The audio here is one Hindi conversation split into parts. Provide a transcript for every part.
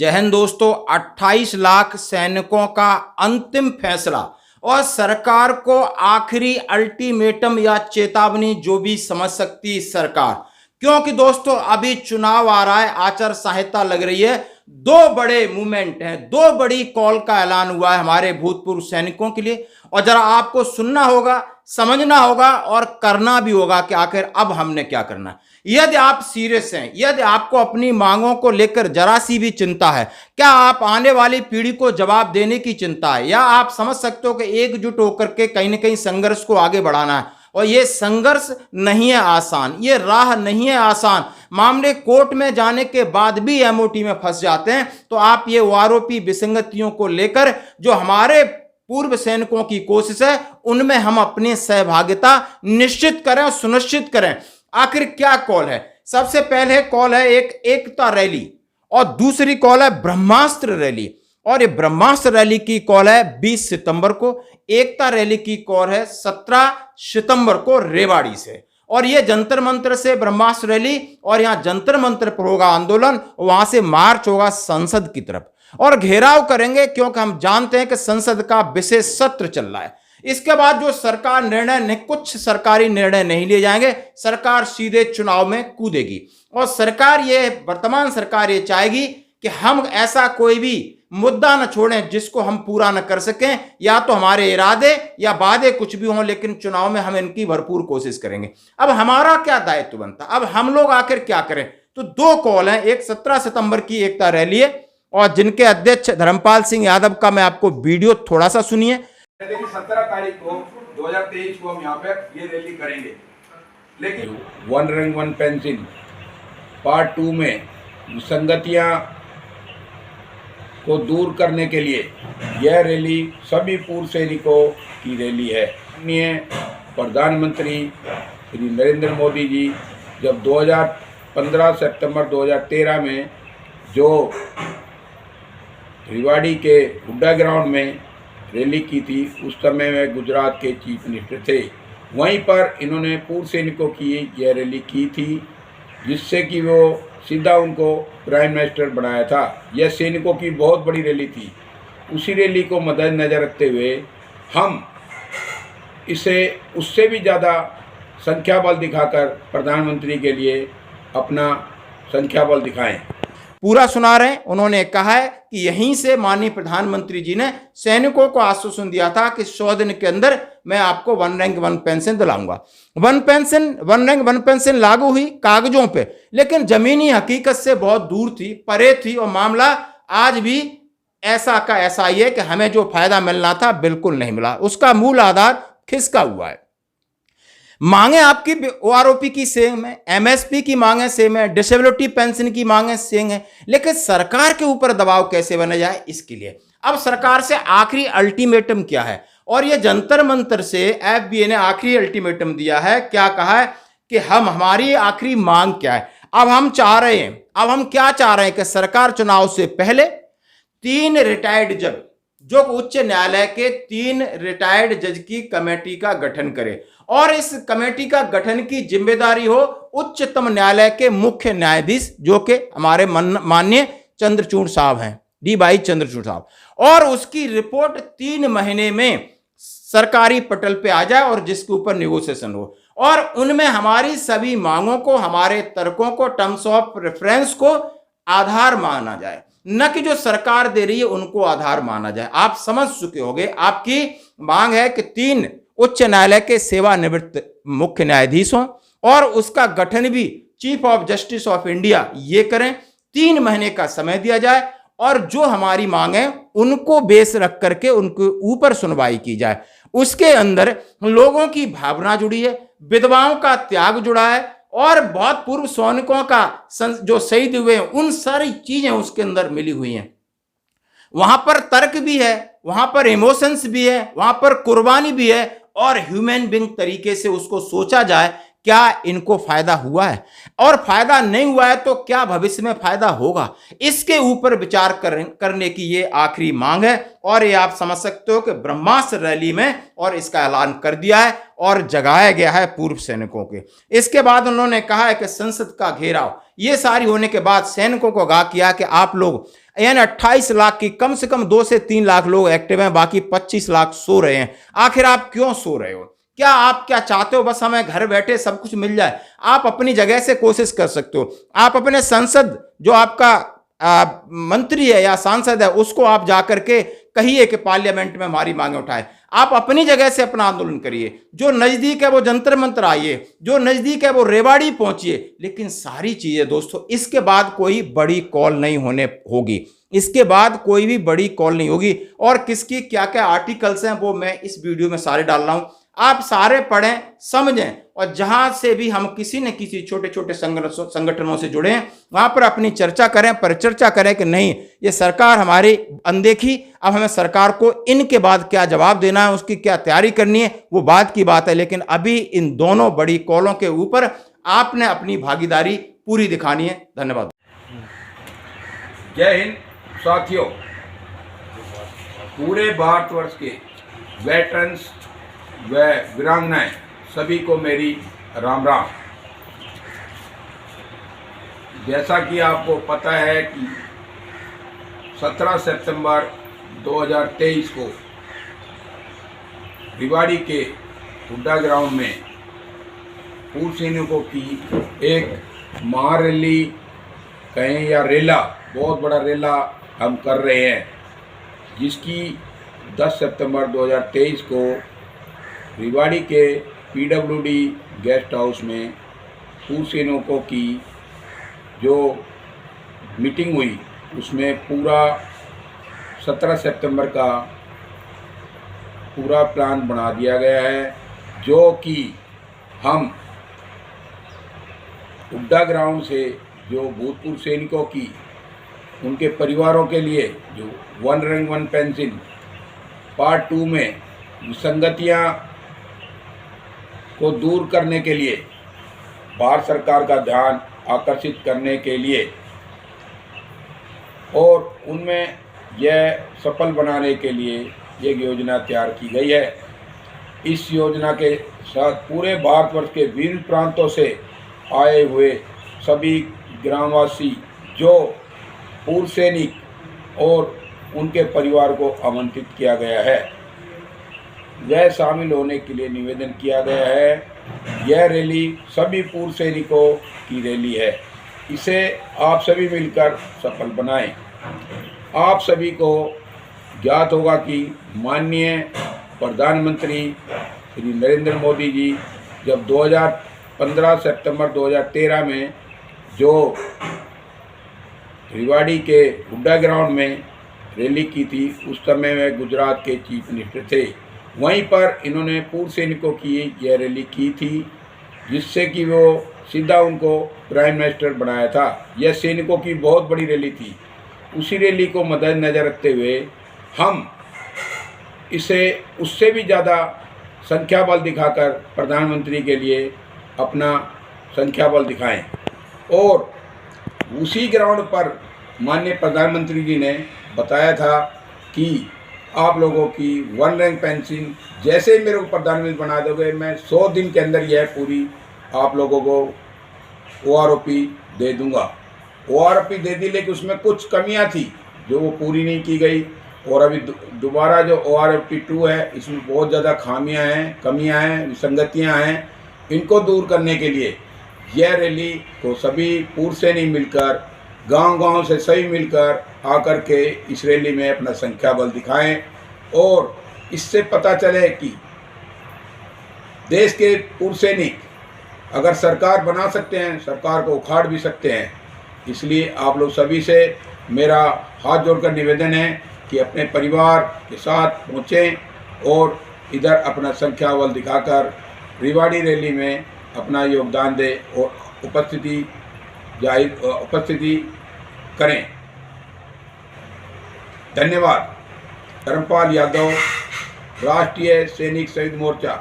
जय हिंद दोस्तों। 28 लाख सैनिकों का अंतिम फैसला और सरकार को आखिरी अल्टीमेटम या चेतावनी जो भी समझ सकती सरकार, क्योंकि दोस्तों अभी चुनाव आ रहा है, आचार संहिता लग रही है। दो बड़े मूवमेंट हैं, दो बड़ी कॉल का ऐलान हुआ है हमारे भूतपूर्व सैनिकों के लिए, और जरा आपको सुनना होगा, समझना होगा और करना भी होगा कि आखिर अब हमने क्या करना है। यदि आप सीरियस हैं, यदि आपको अपनी मांगों को लेकर जरा सी भी चिंता है, क्या आप आने वाली पीढ़ी को जवाब देने की चिंता है, या आप समझ सकते हो कि एकजुट होकर के कहीं ना कहीं संघर्ष को आगे बढ़ाना है। और ये संघर्ष नहीं है आसान, ये राह नहीं है आसान। मामले कोर्ट में जाने के बाद भी एमओटी में फंस जाते हैं। तो आप ये आरोपी विसंगतियों को लेकर जो हमारे पूर्व सैनिकों की कोशिश है, उनमें हम अपनी सहभागिता निश्चित करें और सुनिश्चित करें। आखिर क्या कॉल है? सबसे पहले कॉल है एक एकता रैली और दूसरी कॉल है ब्रह्मास्त्र रैली। और ये ब्रह्मास्त्र रैली की कॉल है 20 सितंबर को, एकता रैली की कॉल है 17 सितंबर को रेवाड़ी से। और ये जंतर मंत्र से ब्रह्मास्त्र रैली, और यहां जंतर मंत्र पर होगा आंदोलन, वहां से मार्च होगा संसद की तरफ और घेराव करेंगे, क्योंकि हम जानते हैं कि संसद का विशेष सत्र चल रहा है। इसके बाद जो सरकार निर्णय, कुछ सरकारी निर्णय नहीं लिए जाएंगे, सरकार सीधे चुनाव में कूदेगी। और सरकार ये, वर्तमान सरकार ये चाहेगी कि हम ऐसा कोई भी मुद्दा न छोड़ें जिसको हम पूरा न कर सकें, या तो हमारे इरादे या वादे कुछ भी हों, लेकिन चुनाव में हम इनकी भरपूर कोशिश करेंगे। अब हमारा क्या दायित्व बनता, अब हम लोग आखिर क्या करें? तो दो कॉल हैं, एक 17 सितंबर की एकता रैली है और जिनके अध्यक्ष धर्मपाल सिंह यादव का मैं आपको वीडियो थोड़ा सा सुनिए। 17 तारीख को 2023 को हम यहाँ पे ये रैली करेंगे। लेकिन one rank one pension part 2 में विसंगतियाँ को दूर करने के लिए यह रैली सभी पूर्व सैनिकों की रैली है। माननीय प्रधानमंत्री श्री नरेंद्र मोदी जी जब 2015 सितंबर 2013 में जो रेवाड़ी के हुड्डा ग्राउंड में रैली की थी, उस समय में गुजरात के चीफ मिनिस्टर थे। वहीं पर इन्होंने पूर्व सैनिकों की यह रैली की थी, जिससे कि वो सीधा उनको प्राइम मिनिस्टर बनाया था। यह सैनिकों की बहुत बड़ी रैली थी। उसी रैली को मद्देनजर रखते हुए हम इसे उससे भी ज़्यादा संख्या बल दिखाकर प्रधानमंत्री के लिए अपना संख्या बल दिखाएं। पूरा सुना रहे हैं। उन्होंने कहा है कि यहीं से माननीय प्रधानमंत्री जी ने सैनिकों को आश्वासन दिया था कि 100 दिन के अंदर मैं आपको वन रैंक वन पेंशन दिलाऊंगा। वन रैंक वन पेंशन लागू हुई कागजों पे, लेकिन जमीनी हकीकत से बहुत दूर थी, परे थी, और मामला आज भी ऐसा का ऐसा ही है कि हमें जो फायदा मिलना था बिल्कुल नहीं मिला। उसका मूल आधार खिसका हुआ है। मांगे आपकी ओआरओपी की सेम है, एमएसपी की मांगे सेम है, डिसेबिलिटी पेंशन की मांगे सेम है, लेकिन सरकार के ऊपर दबाव कैसे बना जाए, इसके लिए अब सरकार से आखिरी अल्टीमेटम क्या है। और ये जंतर मंतर से एफबीए ने आखिरी अल्टीमेटम दिया है। क्या कहा है कि हमारी आखिरी मांग क्या है। अब हम चाह रहे हैं, अब हम क्या चाह रहे हैं कि सरकार चुनाव से पहले 3 रिटायर्ड जज, जो उच्च न्यायालय के 3 रिटायर्ड जज की कमेटी का गठन करे, और इस कमेटी का गठन की जिम्मेदारी हो उच्चतम न्यायालय के मुख्य न्यायाधीश, जो कि हमारे माननीय चंद्रचूड़ साहब हैं, डी चंद्रचूड़ साहब, और उसकी रिपोर्ट 3 महीने में सरकारी पटल पे आ जाए और जिसके ऊपर नेगोशिएशन हो, और उनमें हमारी सभी मांगों को, हमारे तर्कों को, टर्म्स ऑफ रेफरेंस को आधार माना जाए, न कि जो सरकार दे रही है उनको आधार माना जाए। आप समझ चुके होंगे, आपकी मांग है कि 3 उच्च न्यायालय के सेवानिवृत्त मुख्य न्यायाधीश हों और उसका गठन भी chief of justice of India ये करें। 3 महीने का समय दिया जाए और जो हमारी मांग है उनको बेस रख करके उनके ऊपर सुनवाई की जाए। उसके अंदर लोगों की भावना जुड़ी है, विधवाओं का त्याग जुड़ा है, और बहुत पूर्व सैनिकों का जो शहीद हुए हैं उन सारी चीजें उसके अंदर मिली हुई हैं। वहां पर तर्क भी है, वहां पर इमोशंस भी है, वहां पर कुर्बानी भी है, और ह्यूमन बीइंग तरीके से उसको सोचा जाए क्या इनको फायदा हुआ है, और फायदा नहीं हुआ है तो क्या भविष्य में फायदा होगा, इसके ऊपर विचार करने की ये आखिरी मांग है। और ये आप समझ सकते हो कि ब्रह्मास्त्र रैली में और इसका ऐलान कर दिया है और जगाया गया है पूर्व सैनिकों के। इसके बाद उन्होंने कहा है कि संसद का घेराव, ये सारी होने के बाद सैनिकों को आगाह किया कि आप लोग, यानी 28 लाख की कम से कम 2 से 3 लाख लोग एक्टिव हैं, बाकी 25 लाख सो रहे हैं। आखिर आप क्यों सो रहे हो? क्या आप क्या चाहते हो बस हमें घर बैठे सब कुछ मिल जाए? आप अपनी जगह से कोशिश कर सकते हो। आप अपने संसद, जो आपका मंत्री है या सांसद है, उसको आप जाकर के कहिए कि पार्लियामेंट में हमारी मांगे उठाए। आप अपनी जगह से अपना आंदोलन करिए। जो नजदीक है वो जंतर मंतर आइए, जो नजदीक है वो रेवाड़ी पहुंचिए। लेकिन सारी चीजें दोस्तों, इसके बाद कोई बड़ी कॉल नहीं होने होगी, इसके बाद कोई भी बड़ी कॉल नहीं होगी। और किसकी क्या क्या आर्टिकल्स हैं वो मैं इस वीडियो में सारे डाल रहा हूं, आप सारे पढ़ें, समझें, और जहां से भी हम किसी न किसी छोटे छोटे संगठनों से जुड़े हैं वहां पर अपनी चर्चा करें, परिचर्चा करें कि नहीं, ये सरकार हमारी अनदेखी, अब हमें सरकार को इनके बाद क्या जवाब देना है, उसकी क्या तैयारी करनी है, वो बात की बात है। लेकिन अभी इन दोनों बड़ी कॉलों के ऊपर आपने अपनी भागीदारी पूरी दिखानी है। धन्यवाद। जय हिंद साथियों। पूरे भारतवर्ष के वेटरन्स व वीरांगनाएं सभी को मेरी राम राम। जैसा कि आपको पता है कि 17 सितंबर 2023 को रेवाड़ी के हुड्डा ग्राउंड में पूर्व सैनिकों की एक महारैली कहें या रेला, बहुत बड़ा रेला हम कर रहे हैं, जिसकी 10 सितंबर 2023 को रेवाड़ी के PWD गेस्ट हाउस में पूर्व सैनिकों की जो मीटिंग हुई उसमें पूरा 17 सितंबर का पूरा प्लान बना दिया गया है, जो कि हम हुड्डा ग्राउंड से जो भूतपूर्व सैनिकों की उनके परिवारों के लिए जो one rank one pension part 2 में विसंगतियां को दूर करने के लिए, भारत सरकार का ध्यान आकर्षित करने के लिए और उनमें यह सफल बनाने के लिए एक योजना तैयार की गई है। इस योजना के साथ पूरे भारतवर्ष के विभिन्न प्रांतों से आए हुए सभी ग्रामवासी जो पूर्व सैनिक और उनके परिवार को आमंत्रित किया गया है, वह शामिल होने के लिए निवेदन किया गया है। यह रैली सभी पूर्व सैनिकों की रैली है, इसे आप सभी मिलकर सफल बनाएं। आप सभी को ज्ञात होगा कि माननीय प्रधानमंत्री श्री नरेंद्र मोदी जी जब 2015 सितंबर 2013 में जो रेवाड़ी के हुड्डा ग्राउंड में रैली की थी, उस समय में गुजरात के चीफ मिनिस्टर थे। वहीं पर इन्होंने पूर्व सैनिकों की यह रैली की थी, जिससे कि वो सीधा उनको प्राइम मिनिस्टर बनाया था। यह सैनिकों की बहुत बड़ी रैली थी। उसी रैली को मद्देनजर रखते हुए हम इसे उससे भी ज़्यादा संख्या बल दिखाकर प्रधानमंत्री के लिए अपना संख्या बल दिखाएं। और उसी ग्राउंड पर माननीय प्रधानमंत्री जी ने बताया था कि आप लोगों की वन रैंक पेंशन जैसे ही मेरे को प्रधानमंत्री बना दोगे, मैं 100 दिन के अंदर यह पूरी आप लोगों को OROP दे दूंगा। OROP दे दी, लेकिन उसमें कुछ कमियां थी जो वो पूरी नहीं की गई। और अभी दोबारा जो OROP 2 है, इसमें बहुत ज़्यादा खामियां हैं, कमियां हैं, विसंगतियां हैं। इनको दूर करने के लिए यह रैली को सभी पूर्व सैनिक मिलकर, गांव-गांव से सभी मिलकर आकर के इस रैली में अपना संख्या बल दिखाएं और इससे पता चले कि देश के पूर्व सैनिक अगर सरकार बना सकते हैं, सरकार को उखाड़ भी सकते हैं। इसलिए आप लोग सभी से मेरा हाथ जोड़कर निवेदन है कि अपने परिवार के साथ पहुँचें और इधर अपना संख्या बल दिखाकर रेवाड़ी रैली में अपना योगदान दें और उपस्थिति करें। धन्यवाद। धर्मपाल यादव, राष्ट्रीय सैनिक शहीद मोर्चा,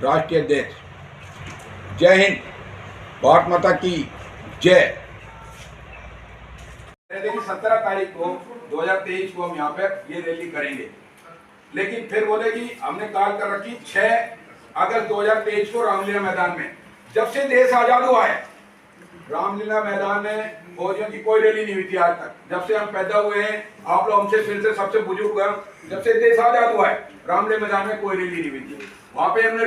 राष्ट्रीय अध्यक्ष। जय हिंद, भारत माता की जय। देखिए 17 तारीख को 2023 को हम यहाँ पर ये रैली करेंगे, लेकिन फिर बोले कि हमने कॉल कर रखी 6 अगस्त 2023 को रामलीला मैदान में। जब से देश आजाद हुआ है रामलीला मैदान में फौजियों की कोई रैली नहीं हुई थी आज तक। जब से हम पैदा हुए हैं, आप लोग हमसे फिर से सबसे बुजुर्ग हैं, जब से देश आजाद हुआ है रामलीला मैदान में कोई रैली नहीं हुई थी। वहां पे हमने